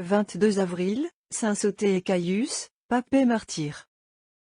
22 avril, Saints Sauté et Caius, pape et martyr.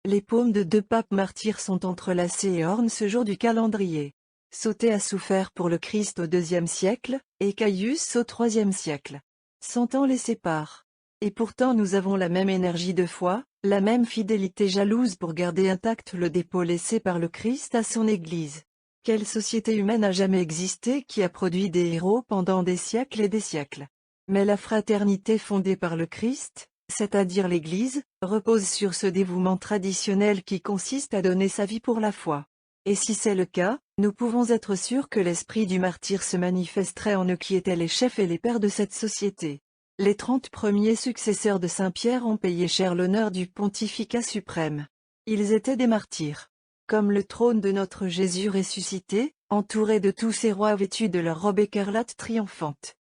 Les paumes de deux papes martyrs sont entrelacées et ornent ce jour du calendrier. Sauté a souffert pour le Christ au IIe siècle, et Caius au IIIe siècle. 100 ans les séparent. Et pourtant nous avons la même énergie de foi, la même fidélité jalouse pour garder intact le dépôt laissé par le Christ à son Église. Quelle société humaine a jamais existé qui a produit des héros pendant des siècles et des siècles? Mais la fraternité fondée par le Christ, c'est-à-dire l'Église, repose sur ce dévouement traditionnel qui consiste à donner sa vie pour la foi. Et si c'est le cas, nous pouvons être sûrs que l'esprit du martyr se manifesterait en eux qui étaient les chefs et les pères de cette société. Les 30 premiers successeurs de Saint-Pierre ont payé cher l'honneur du pontificat suprême. Ils étaient des martyrs. Comme le trône de notre Jésus ressuscité, entouré de tous ces rois vêtus de leur robe écarlate triomphante.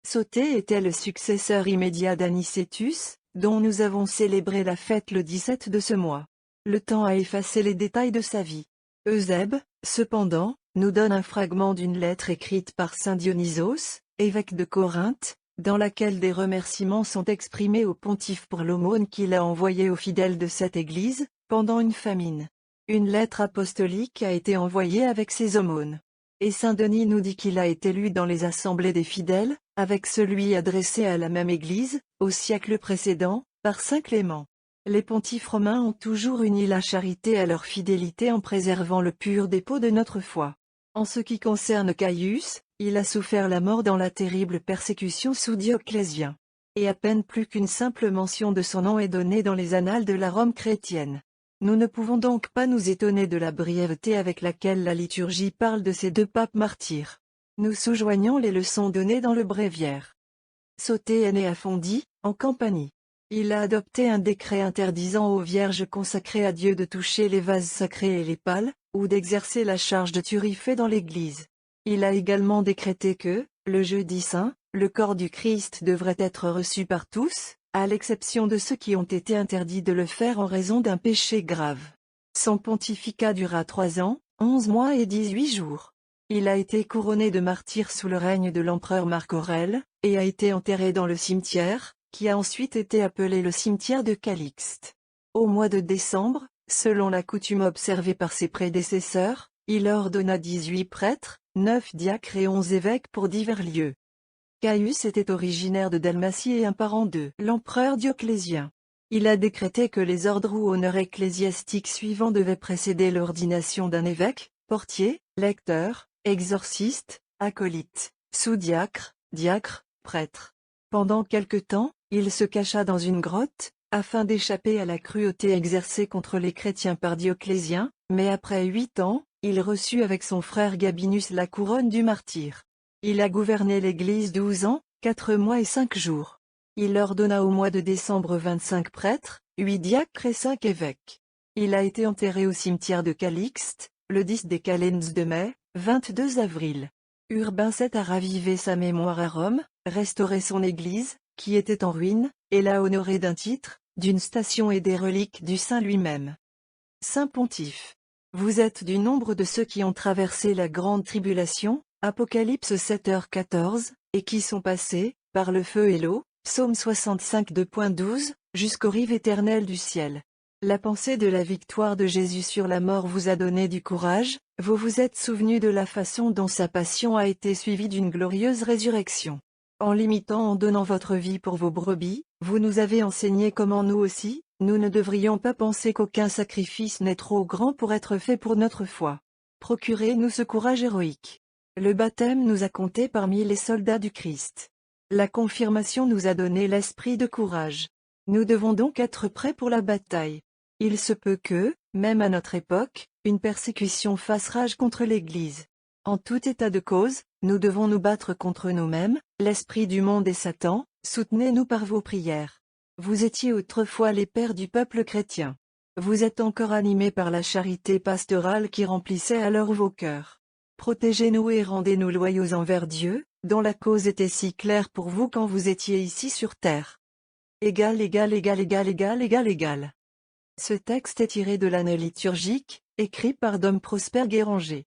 Sauté était le successeur immédiat d'Anicetus, dont nous avons célébré la fête le 17 de ce mois. Le temps a effacé les détails de sa vie. Eusèbe, cependant, nous donne un fragment d'une lettre écrite par saint Dionysos, évêque de Corinthe, dans laquelle des remerciements sont exprimés au pontife pour l'aumône qu'il a envoyée aux fidèles de cette église, pendant une famine. Une lettre apostolique a été envoyée avec ces aumônes. Et saint Denis nous dit qu'il a été lu dans les assemblées des fidèles, avec celui adressé à la même église, au siècle précédent, par saint Clément. Les pontifes romains ont toujours uni la charité à leur fidélité en préservant le pur dépôt de notre foi. En ce qui concerne Caius, il a souffert la mort dans la terrible persécution sous Dioclétien. Et à peine plus qu'une simple mention de son nom est donnée dans les annales de la Rome chrétienne. Nous ne pouvons donc pas nous étonner de la brièveté avec laquelle la liturgie parle de ces deux papes martyrs. Nous sous-joignons les leçons données dans le bréviaire. Sauté est né à Fondi, en Campanie. Il a adopté un décret interdisant aux vierges consacrées à Dieu de toucher les vases sacrés et les pales, ou d'exercer la charge de turifée dans l'église. Il a également décrété que, le jeudi saint, le corps du Christ devrait être reçu par tous, à l'exception de ceux qui ont été interdits de le faire en raison d'un péché grave. Son pontificat dura 3 ans, 11 mois et 18 jours. Il a été couronné de martyr sous le règne de l'empereur Marc Aurèle, et a été enterré dans le cimetière, qui a ensuite été appelé le cimetière de Calixte. Au mois de décembre, selon la coutume observée par ses prédécesseurs, il ordonna 18 prêtres, 9 diacres et 11 évêques pour divers lieux. Caius était originaire de Dalmatie et un parent de l'empereur Dioclétien. Il a décrété que les ordres ou honneurs ecclésiastiques suivants devaient précéder l'ordination d'un évêque, portier, lecteur, exorciste, acolyte, sous-diacre, diacre, prêtre. Pendant quelque temps, il se cacha dans une grotte, afin d'échapper à la cruauté exercée contre les chrétiens par Dioclétien, mais après 8 ans, il reçut avec son frère Gabinus la couronne du martyr. Il a gouverné l'Église 12 ans, 4 mois et 5 jours. Il ordonna au mois de décembre 25 prêtres, 8 diacres et 5 évêques. Il a été enterré au cimetière de Calixte, le 10 des calends de mai, 22 avril. Urbain VII a ravivé sa mémoire à Rome, restauré son église, qui était en ruine, et l'a honoré d'un titre, d'une station et des reliques du saint lui-même. Saint Pontife. Vous êtes du nombre de ceux qui ont traversé la grande tribulation, Apocalypse 7h14, et qui sont passés, par le feu et l'eau, Psaume 65 2.12, jusqu'aux rives éternelles du ciel. La pensée de la victoire de Jésus sur la mort vous a donné du courage, vous vous êtes souvenu de la façon dont sa passion a été suivie d'une glorieuse résurrection. En l'imitant en donnant votre vie pour vos brebis, vous nous avez enseigné comment nous aussi, nous ne devrions pas penser qu'aucun sacrifice n'est trop grand pour être fait pour notre foi. Procurez-nous ce courage héroïque. Le baptême nous a comptés parmi les soldats du Christ. La confirmation nous a donné l'esprit de courage. Nous devons donc être prêts pour la bataille. Il se peut que, même à notre époque, une persécution fasse rage contre l'Église. En tout état de cause, nous devons nous battre contre nous-mêmes, l'esprit du monde et Satan, soutenez-nous par vos prières. Vous étiez autrefois les pères du peuple chrétien. Vous êtes encore animés par la charité pastorale qui remplissait alors vos cœurs. Protégez-nous et rendez-nous loyaux envers Dieu, dont la cause était si claire pour vous quand vous étiez ici sur terre. Égal. Ce texte est tiré de l'année liturgique, écrit par Dom Prosper Guéranger.